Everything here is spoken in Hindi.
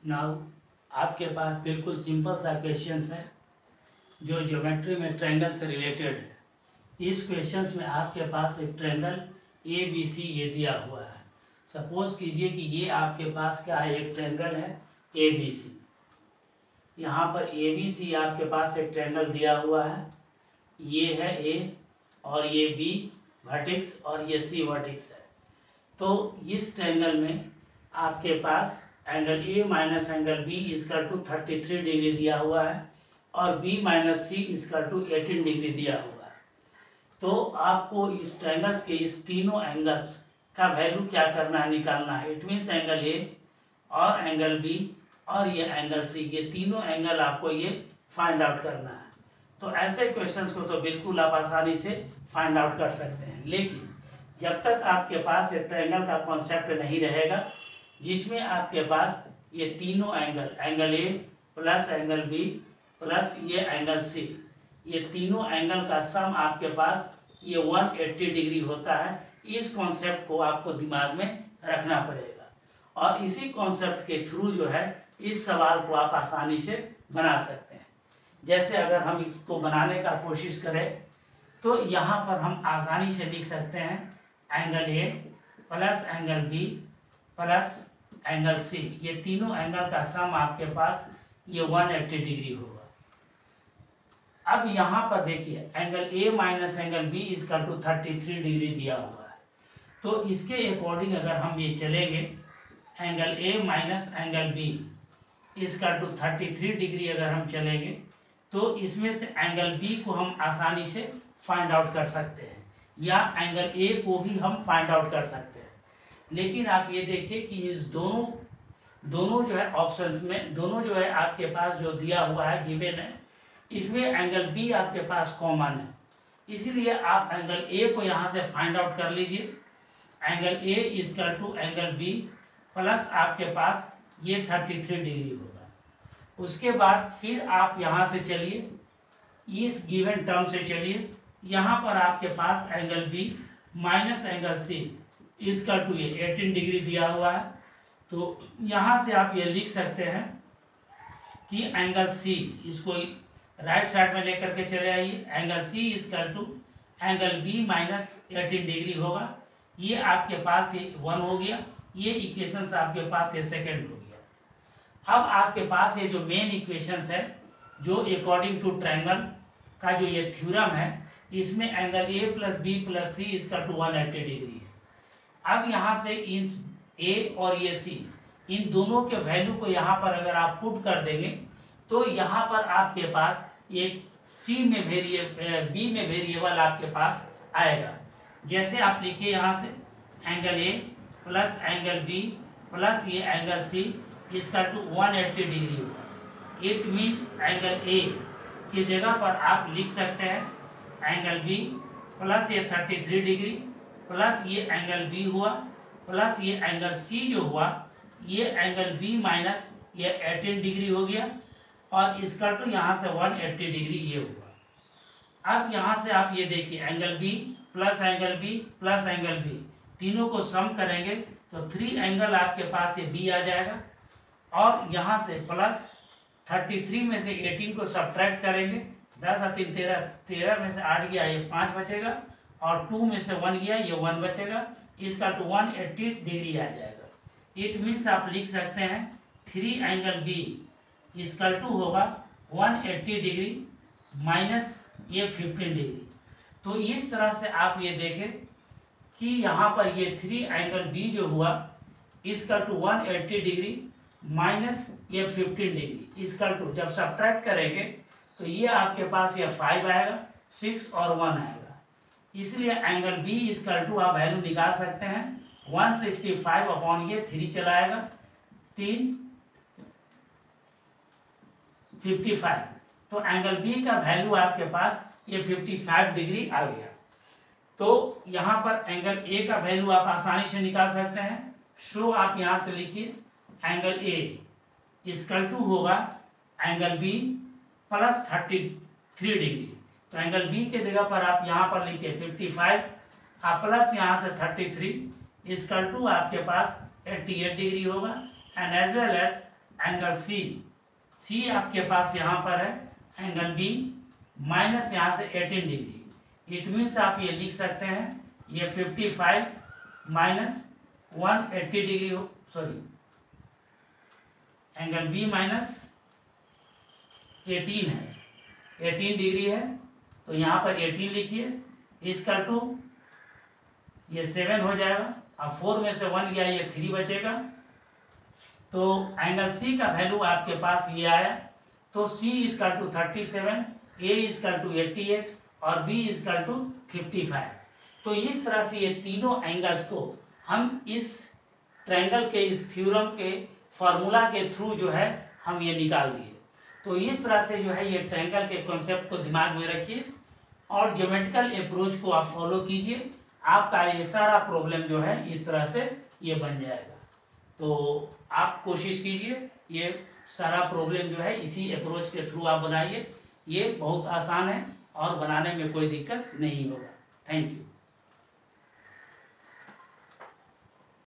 नाउ आपके पास बिल्कुल सिंपल सा क्वेश्चंस है जो ज्योमेट्री में ट्रायंगल से रिलेटेड है। इस क्वेश्चंस में आपके पास एक ट्रायंगल ए बी सी ये दिया हुआ है। सपोज कीजिए कि ये आपके पास क्या है, एक ट्रायंगल है ए बी सी। यहाँ पर ए बी सी आपके पास एक ट्रायंगल दिया हुआ है। ये है ए और ये बी वर्टेक्स और ये सी वर्टेक्स है। तो इस ट्रायंगल में आपके पास angle A minus angle B equal to 33 degree दिया हुआ है और B minus C equal to 18 degree दिया हुआ है। तो आपको इस ट्रायंगल्स के इस तीनों एंगल्स का वैल्यू क्या करना है, निकालना है। इट मीन्स एंगल ए और एंगल बी और ये एंगल सी, ये तीनों एंगल आपको ये फाइंड आउट करना है। तो ऐसे क्वेश्चंस को तो बिल्कुल आप आसानी से फाइंड आउट कर सकते हैं, लेकिन जब तक आपके पास एक ट्रायंगल का कॉन्सेप्ट नहीं रहेगा जिसमें आपके पास ये तीनों angle, angle A plus angle B plus ये एंगल सी, ये तीनों एंगल का सम आपके पास ये 180 डिग्री होता है। इस कॉन्सेप्ट को आपको दिमाग में रखना पड़ेगा और इसी कॉन्सेप्ट के थ्रू जो है इस सवाल को आप आसानी से बना सकते हैं। जैसे अगर हम इसको बनाने का कोशिश करें तो यहाँ पर हम आसानी से लिख सकते हैं angle A plus angle B plus angle C, ये तीनों एंगल का सम आपके पास ये 180 डिग्री होगा। अब यहाँ पर देखिए angle A minus angle B equal to 33 degree दिया हुआ है। तो इसके अकॉर्डिंग अगर हम ये चलेंगे angle A minus angle B equal to 33 degree अगर हम चलेंगे तो इसमें से एंगल बी को हम आसानी से फाइंड आउट कर सकते हैं या एंगल ए को भी हम फाइंड आउट कर सकते हैं। लेकिन आप ये देखिए कि इस दोनों जो है ऑप्शंस में दोनों जो है आपके पास जो दिया हुआ है गिवन है, इसमें एंगल बी आपके पास कॉमन है। इसीलिए आप एंगल ए को यहाँ से फाइंड आउट कर लीजिए। Angle A equal to angle B plus आपके पास ये 33 डिग्री होगा। उसके बाद फिर आप यहाँ से चलिए इस गिवन टर्म से चलिए, यहाँ पर आपके पास angle B minus angle C इसका टू ये 18 डिग्री दिया हुआ है। तो यहाँ से आप ये लिख सकते हैं कि एंगल सी, इसको राइट साइड में लेकर के चले आइए, एंगल सी इसका to angle B minus 18 degree होगा। ये आपके पास ये 1 हो गया, ये इक्वेशंस आपके पास ये सेकेंड हो गया। अब आपके पास ये जो मेन इक्वेशंस है जो अकॉर्डिंग टू ट्रायंगल का जो ये थ्योरम है, इसमें angle A plus B plus C इसका टू 180 डिग्री है। अब यहाँ से इन ए और ये सी, इन दोनों के वैल्यू को यहाँ पर अगर आप पुट कर देंगे तो यहाँ पर आपके पास एक सी में बी में वेरिएबल आपके पास आएगा। जैसे आप लिखिए यहाँ से angle A plus angle B plus ये एंगल सी इसका टू 180 डिग्री होगा। इट मीन्स एंगल ए की जगह पर आप लिख सकते हैं एंगल बी प्लस ये 33 डिग्री प्लस ये एंगल बी हुआ प्लस ये एंगल सी जो हुआ ये एंगल बी माइनस ये 18 डिग्री हो गया और इसका टू यहाँ से 180 डिग्री ये हुआ। अब यहाँ से आप ये देखिए angle B plus angle B plus angle B, तीनों को सम करेंगे तो 3 एंगल आपके पास ये बी आ जाएगा और यहाँ से प्लस 33 में से 18 को सब्ट्रैक्ट करेंगे, 10 और 3 13, 13 में से 8 गया ये 5 बचेगा और 2 में से 1 गया ये 1 बचेगा, इसका टू 180 डिग्री आ जाएगा। इट मीन्स आप लिख सकते हैं 3 एंगल बी इसकल टू होगा 180 डिग्री माइनस ये 15 डिग्री। तो इस तरह से आप ये देखें कि यहाँ पर ये 3 एंगल बी जो हुआ इसका टू 180 डिग्री माइनस ये 15 डिग्री, इसका टू जब सब्ट्रैक्ट करेंगे तो ये आपके पास ये 5 आएगा, 6 और 1 आएगा। इसलिए एंगल बी इसका टू आप वैल्यू निकाल सकते हैं 165 अपॉन ये 3 चलाएगा 3 55। तो एंगल बी का वैल्यू आपके पास ये 55 डिग्री आ गया। तो यहाँ पर एंगल ए का वैल्यू आप आसानी से निकाल सकते हैं। सो आप यहाँ से लिखिए एंगल ए इसकल टू होगा एंगल बी प्लस 33 डिग्री। तो एंगल बी के जगह पर आप यहाँ पर लिखिए 55 आप प्लस यहाँ से 33 इसकल टू आपके पास 88 डिग्री होगा and as well as angle C आपके पास यहाँ पर है, एंगल बी माइनस यहाँ से 18 डिग्री। इट मीन्स आप ये लिख सकते हैं ये 55 minus 180 degree, sorry angle B minus 18 है, 18 डिग्री है, तो यहाँ पर 18 लिखिए, इसका टू ये 7 हो जाएगा। अब 4 में से 1 गया, ये 3 बचेगा। तो एंगल सी का वैल्यू आपके पास ये आया। तो C equal to 37, A equal to 88 और बी इजकल टू 55। तो इस तरह से ये तीनों एंगल्स को हम इस ट्रायंगल के इस थ्योरम के फॉर्मूला के थ्रू जो है हम ये निकाल दिए। तो इस तरह से जो है ये ट्रायंगल के कॉन्सेप्ट को दिमाग में रखिए और ज्योमेट्रिकल अप्रोच को आप फॉलो कीजिए, आपका ये सारा प्रॉब्लम जो है इस तरह से ये बन जाएगा। तो आप कोशिश कीजिए ये सारा प्रॉब्लम जो है इसी अप्रोच के थ्रू आप बनाइए। ये बहुत आसान है और बनाने में कोई दिक्कत नहीं होगा। Thank you.